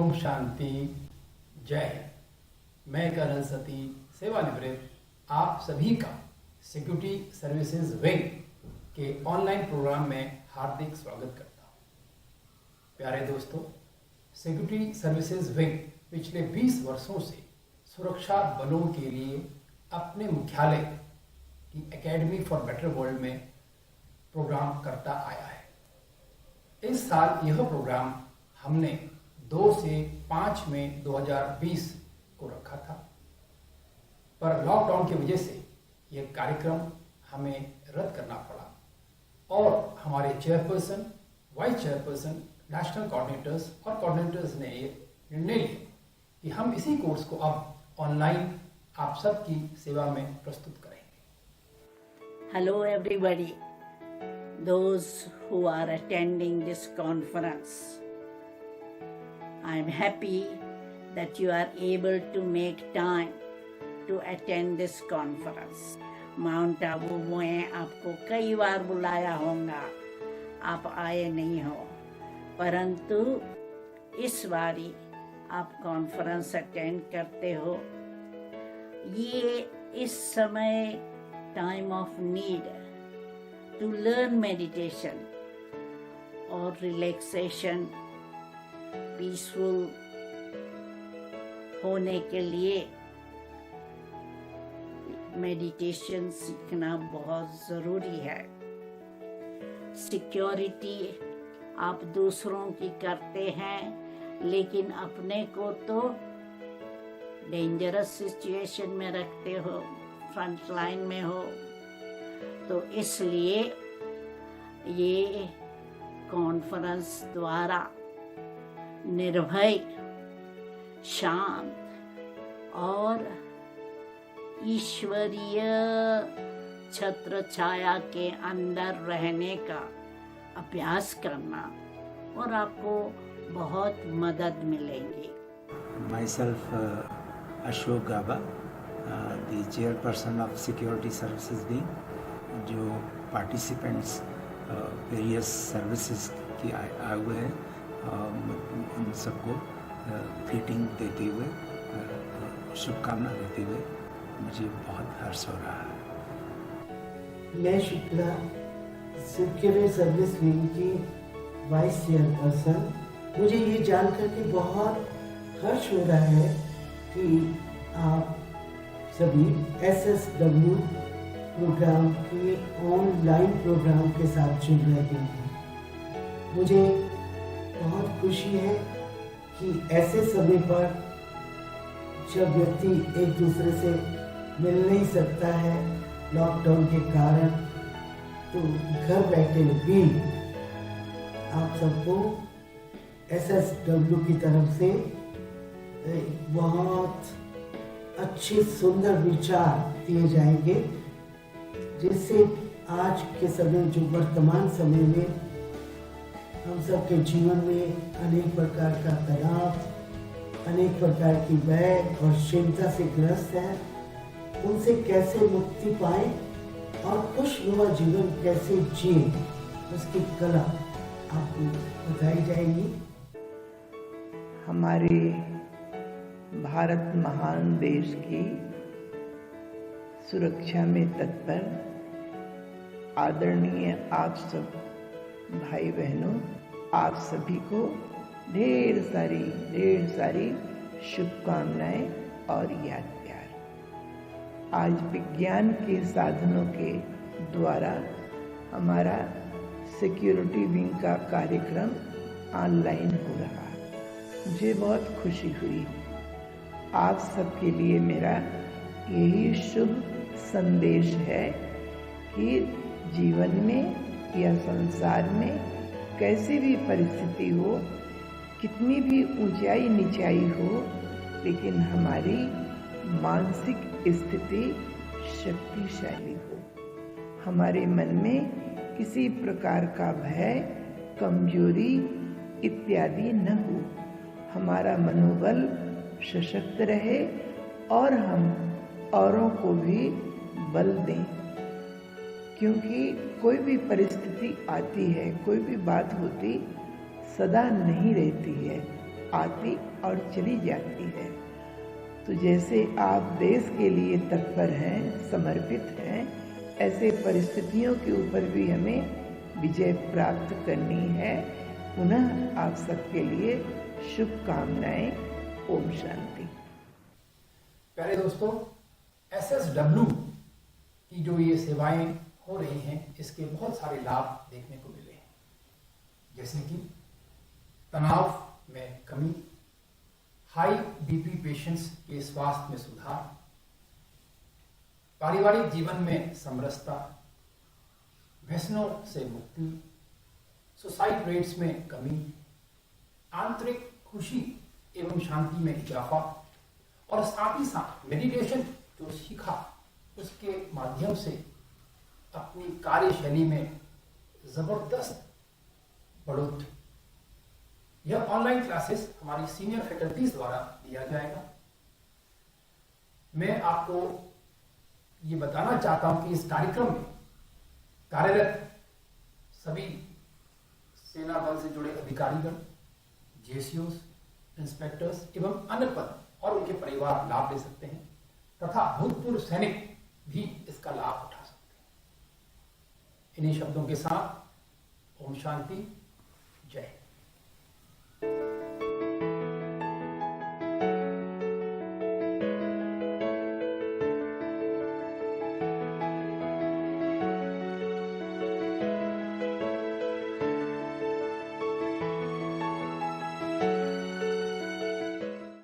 ओम शांति जय हिंद। मैं कर्नल सती सेवानिवृत्त आप सभी का सिक्योरिटी सर्विसेज विंग के ऑनलाइन प्रोग्राम में हार्दिक स्वागत करता हूँ। प्यारे दोस्तों, सिक्योरिटी सर्विसेज विंग पिछले 20 वर्षों से सुरक्षा बलों के लिए अपने मुख्यालय की एकेडमी फॉर बेटर वर्ल्ड में प्रोग्राम करता आया है। इस साल यह प्रोग्राम हमने 2 से 5 मई 2020 को रखा था, पर लॉकडाउन की वजह से यह कार्यक्रम हमें रद्द करना पड़ा और हमारे chairperson, vice chairperson, national coordinators और कोऑर्डिनेटर्स ने ये निर्णय लिया कि हम इसी कोर्स को अब ऑनलाइन आप सबकी सेवा में प्रस्तुत करेंगे। Hello everybody, those who are attending this conference. I am happy that you are able to make time to attend this conference. Mount Abu में आपको कई बार बुलाया होगा, आप आए नहीं हो, परंतु इस बारी आप कॉन्फ्रेंस अटेंड करते हो। ये इस समय time of need to learn meditation और रिलैक्सेशन, पीसफुल होने के लिए मेडिटेशन सीखना बहुत ज़रूरी है। सिक्योरिटी आप दूसरों की करते हैं, लेकिन अपने को तो डेंजरस सिचुएशन में रखते हो, फ्रंट लाइन में हो। तो इसलिए ये कॉन्फ्रेंस द्वारा निर्भय, शांत और ईश्वरीय छत्र छाया के अंदर रहने का अभ्यास करना और आपको बहुत मदद मिलेंगी। Myself, Ashok Gaba, the chairperson of Security Services Wing, जो participants various services की आए हुए हैं, उन सबको ग्रीटिंग देते हुए, शुभकामना देते हुए मुझे बहुत हर्ष हो रहा है। मैं शुक्ला, सिक्योरिटी सर्विस विंग की वाइस चेयरपर्सन। मुझे ये जानकर के बहुत हर्ष हो रहा है कि आप सभी SSW प्रोग्राम के ऑनलाइन प्रोग्राम के साथ जुड़ रहे हैं। मुझे बहुत खुशी है कि ऐसे समय पर जब व्यक्ति एक दूसरे से मिल नहीं सकता है लॉकडाउन के कारण, तो घर बैठे भी आप सबको SSW की तरफ से बहुत अच्छे सुंदर विचार दिए जाएंगे, जिससे आज के समय, जो वर्तमान समय में हम सबके जीवन में अनेक प्रकार का तनाव, अनेक प्रकार की भय और चिंता से ग्रस्त है, उनसे कैसे मुक्ति पाए और खुशनुमा जीवन कैसे जिए, उसकी कला आपको बताई जाएगी। हमारे भारत महान देश की सुरक्षा में तत्पर आदरणीय आप सब भाई बहनों, आप सभी को ढेर सारी शुभकामनाएं और याद प्यार। आज विज्ञान के साधनों के द्वारा हमारा सिक्योरिटी विंग का कार्यक्रम ऑनलाइन हो रहा है। मुझे बहुत खुशी हुई। आप सबके लिए मेरा यही शुभ संदेश है कि जीवन में या संसार में कैसी भी परिस्थिति हो, कितनी भी ऊंचाई नीचाई हो, लेकिन हमारी मानसिक स्थिति शक्तिशाली हो, हमारे मन में किसी प्रकार का भय, कमजोरी इत्यादि न हो, हमारा मनोबल सशक्त रहे और हम औरों को भी बल दें। क्योंकि कोई भी परिस्थिति आती है, कोई भी बात होती सदा नहीं रहती है, आती और चली जाती है। तो जैसे आप देश के लिए तत्पर हैं, समर्पित हैं, ऐसे परिस्थितियों के ऊपर भी हमें विजय प्राप्त करनी है। पुनः आप सबके लिए शुभकामनाएं। ओम शांति। प्यारे दोस्तों, SSW की जो ये सेवाएं हो रही हैं, इसके बहुत सारे लाभ देखने को मिले हैं, जैसे कि तनाव में कमी, हाई BP पेशेंट्स के स्वास्थ्य में सुधार, पारिवारिक जीवन में समरसता, व्यसनों से मुक्ति, सुसाइड रेट्स में कमी, आंतरिक खुशी एवं शांति में इजाफा, और साथ ही साथ मेडिटेशन जो सीखा उसके माध्यम से अपनी कार्यशैली में जबरदस्त बढ़ोतरी। यह ऑनलाइन क्लासेस हमारी सीनियर फैकल्टीज द्वारा दिया जाएगा। मैं आपको ये बताना चाहता हूं कि इस कार्यक्रम में कार्यरत सभी सेना बल से जुड़े अधिकारीगण, JCOs, इंस्पेक्टर्स एवं अन्य पद और उनके परिवार लाभ ले सकते हैं तथा भूतपूर्व सैनिक भी इसका लाभ उठा सकते हैं। इन्हीं शब्दों के साथ ओम शांति, जय।